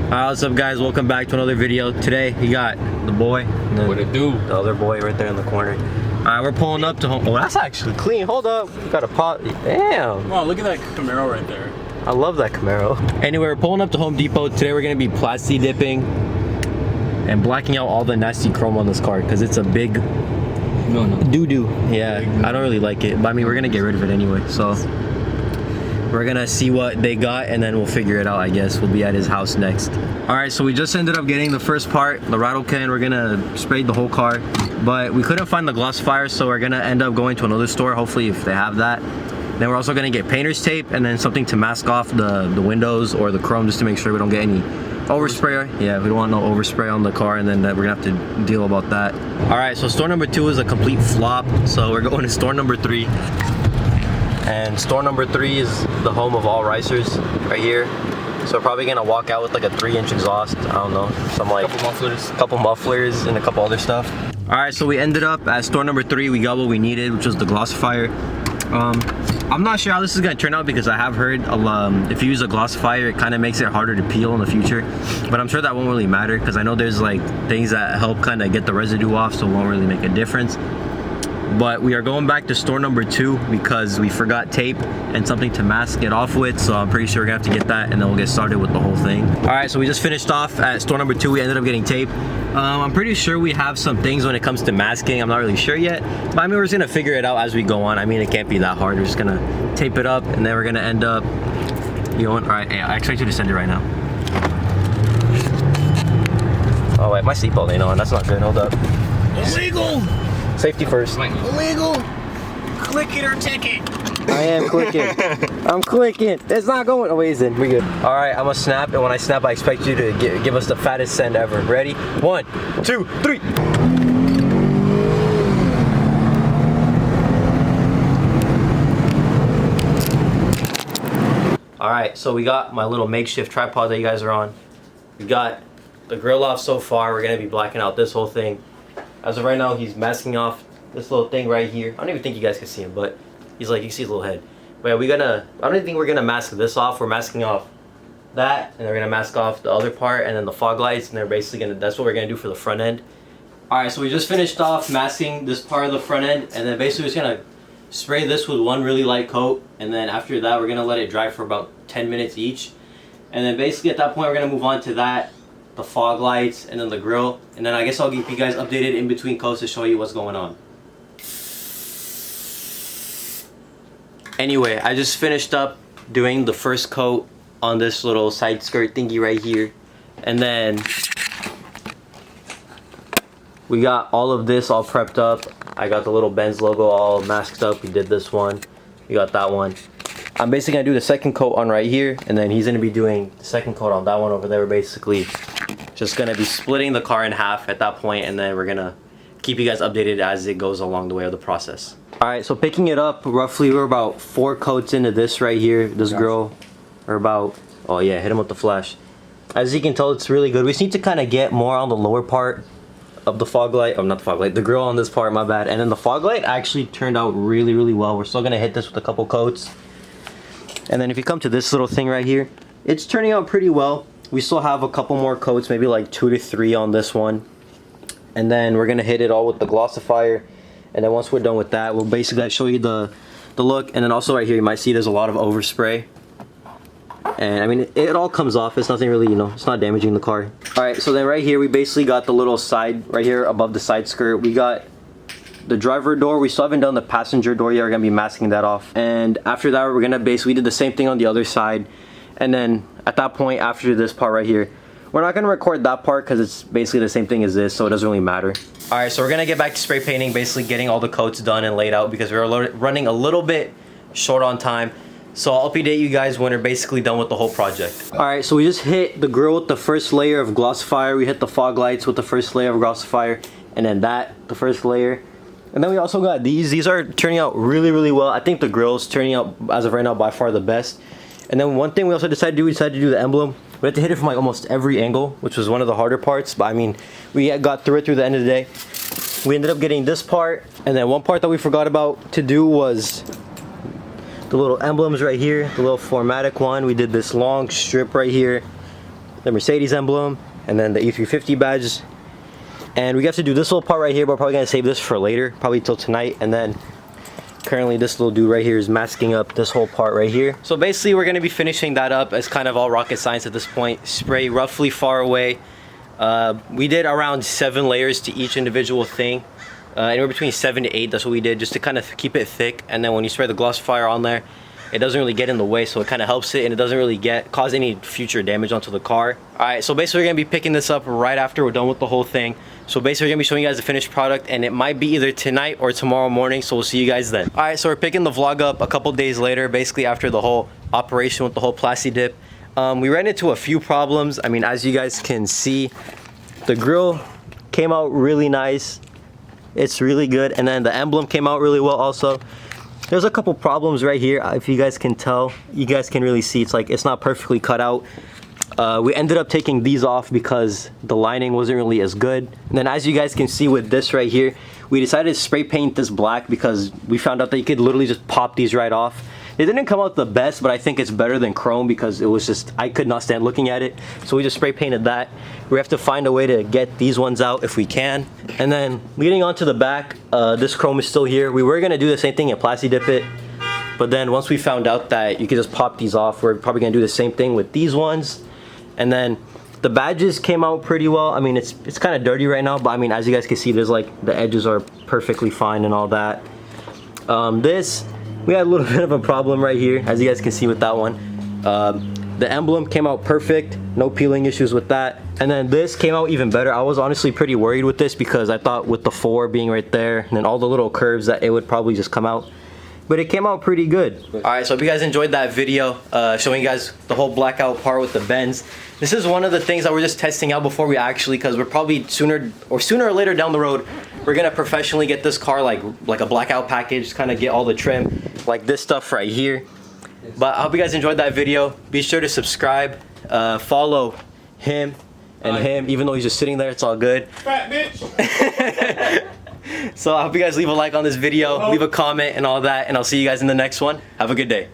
Alright, what's up guys? Welcome back to another video. Today we got the boy and then what it do? The other boy right there in the corner. Alright, we're pulling up to home. Oh, that's actually clean. Hold up. We got a pot. Damn. Oh, look at that Camaro right there. I love that Camaro. Anyway, we're pulling up to Home Depot. Today we're gonna be plasti dipping and blacking out all the nasty chrome on this car because it's a big doo-doo. Yeah, I don't really like it, but I mean we're gonna get rid of it anyway. So we're gonna see what they got and then we'll figure it out, I guess. We'll be at his house next. Alright, so we just ended up getting the first part, the rattle can. We're gonna spray the whole car, but we couldn't find the glossifier, so we're gonna end up going to another store, hopefully if they have that. Then we're also gonna get painter's tape and then something to mask off the windows or the chrome just to make sure we don't get any overspray. Yeah, we don't want no overspray on the car, and then we're gonna have to deal about that. Alright, so store number 2 is a complete flop, so we're going to store number 3. And store number 3 is the home of all ricers right here. So we're probably gonna walk out with like a 3-inch exhaust. I don't know, some like couple mufflers and a couple other stuff. Alright, so we ended up at store number 3. We got what we needed, which was the glossifier. I'm not sure how this is gonna turn out because I have heard if you use a glossifier, it kind of makes it harder to peel in the future. But I'm sure that won't really matter because I know there's like things that help kind of get the residue off, so it won't really make a difference. But we are going back to store number 2 because we forgot tape and something to mask it off with, so I'm pretty sure we're gonna have to get that and then we'll get started with the whole thing. Alright, so we just finished off at store number 2. We ended up getting tape. I'm pretty sure we have some things when it comes to masking. I'm not really sure yet, but I mean we're just gonna figure it out as we go on. I mean it can't be that hard. We're just gonna tape it up and then we're gonna end up, you know, alright, hey, I expect you to send it right now. Oh wait, my seatbelt ain't on. That's not good. Hold up. Illegal! Safety first. Illegal. Click it or ticket. I am clicking. I'm clicking. It's not going. Oh, wait, it's in. We good. All right, I'm gonna snap, and when I snap, I expect you to give us the fattest send ever. Ready? 1, 2, 3. All right, so we got my little makeshift tripod that you guys are on. We got the grill off so far. We're gonna be blacking out this whole thing. As of right now, he's masking off this little thing right here. I don't even think you guys can see him, but he's like, you see his little head. But yeah, I don't even think we're gonna mask this off. We're masking off that, and they're gonna mask off the other part, and then the fog lights, and they're basically gonna, that's what we're gonna do for the front end. All right, so we just finished off masking this part of the front end, and then basically we're just gonna spray this with one really light coat, and then after that, we're gonna let it dry for about 10 minutes each. And then basically at that point, we're gonna move on to that, the fog lights, and then the grill, and then I guess I'll keep you guys updated in between coats to show you what's going on. Anyway, I just finished up doing the first coat on this little side skirt thingy right here, and then we got all of this all prepped up. I got the little Benz logo all masked up. We did this one, we got that one. I'm basically gonna do the second coat on right here, and then he's gonna be doing the second coat on that one over there. We're basically just gonna be splitting the car in half at that point, and then we're gonna keep you guys updated as it goes along the way of the process. All right, so picking it up, roughly we're about 4 coats into this right here. This grill, or about, oh yeah, hit him with the flash. As you can tell, it's really good. We just need to kind of get more on the lower part of the fog light. Oh, not the fog light, the grill on this part, my bad. And then the fog light actually turned out really, really well. We're still gonna hit this with a couple coats. And then if you come to this little thing right here, it's turning out pretty well. We still have a couple more coats, maybe like 2 to 3 on this one. And then we're gonna hit it all with the glossifier. And then once we're done with that, we'll basically show you the look. And then also right here, you might see there's a lot of overspray. And I mean, it all comes off. It's nothing really, you know, it's not damaging the car. All right, so then right here, we basically got the little side right here above the side skirt. We got the driver door. We still haven't done the passenger door yet. We're gonna be masking that off. And after that, we're gonna basically do the same thing on the other side. And then at that point, after this part right here, we're not gonna record that part because it's basically the same thing as this, so it doesn't really matter. All right, so we're gonna get back to spray painting, basically getting all the coats done and laid out because we're running a little bit short on time. So I'll update you guys when we're basically done with the whole project. All right, so we just hit the grill with the first layer of glossifier. We hit the fog lights with the first layer of glossifier, and then that, the first layer. And then we also got these. These are turning out really, really well. I think the grill's turning out, as of right now, by far the best. And then one thing we also decided to do, we decided to do the emblem. We had to hit it from like almost every angle, which was one of the harder parts. But I mean, we got through it through the end of the day. We ended up getting this part. And then one part that we forgot about to do was the little emblems right here. The little formatic one. We did this long strip right here. the Mercedes emblem, and then the E350 badge. And we have to do this little part right here, but we're probably gonna save this for later, probably till tonight. And then currently this little dude right here is masking up this whole part right here. So basically we're gonna be finishing that up as kind of all rocket science at this point. Spray roughly far away. We did around 7 layers to each individual thing. Anywhere between 7 to 8, that's what we did, just to kind of keep it thick. And then when you spray the glossifier on there, it doesn't really get in the way, so it kind of helps it, and it doesn't really cause any future damage onto the car. Alright, so basically we're gonna be picking this up right after we're done with the whole thing. So basically we're gonna be showing you guys the finished product, and it might be either tonight or tomorrow morning, so we'll see you guys then. Alright, so we're picking the vlog up a couple days later, basically after the whole operation with the whole Plasti Dip. We ran into a few problems. I mean, as you guys can see, the grill came out really nice. It's really good, and then the emblem came out really well also. There's a couple problems right here. If you guys can tell, you guys can really see it's not perfectly cut out. We ended up taking these off because the lining wasn't really as good. And then as you guys can see with this right here, we decided to spray paint this black because we found out that you could literally just pop these right off. It didn't come out the best, but I think it's better than chrome because it was just, I could not stand looking at it. So we just spray painted that. We have to find a way to get these ones out if we can. And then leading on to the back, this chrome is still here. We were gonna do the same thing and Plasti Dip it, but then once we found out that you could just pop these off, we're probably gonna do the same thing with these ones. And then the badges came out pretty well. I mean, it's kind of dirty right now, but I mean, as you guys can see, there's like, the edges are perfectly fine and all that. We had a little bit of a problem right here, as you guys can see with that one. The emblem came out perfect, no peeling issues with that. And then this came out even better. I was honestly pretty worried with this because I thought with the 4 being right there and then all the little curves that it would probably just come out. But it came out pretty good. Alright, so if you guys enjoyed that video, showing you guys the whole blackout part with the Benz. This is one of the things that we're just testing out before we actually, because we're probably sooner or later down the road, we're gonna professionally get this car like a blackout package, kind of get all the trim, like this stuff right here. But I hope you guys enjoyed that video. Be sure to subscribe, follow him and him, even though he's just sitting there, it's all good. Fat bitch! So I hope you guys leave a like on this video, leave a comment and all that, and I'll see you guys in the next one. Have a good day.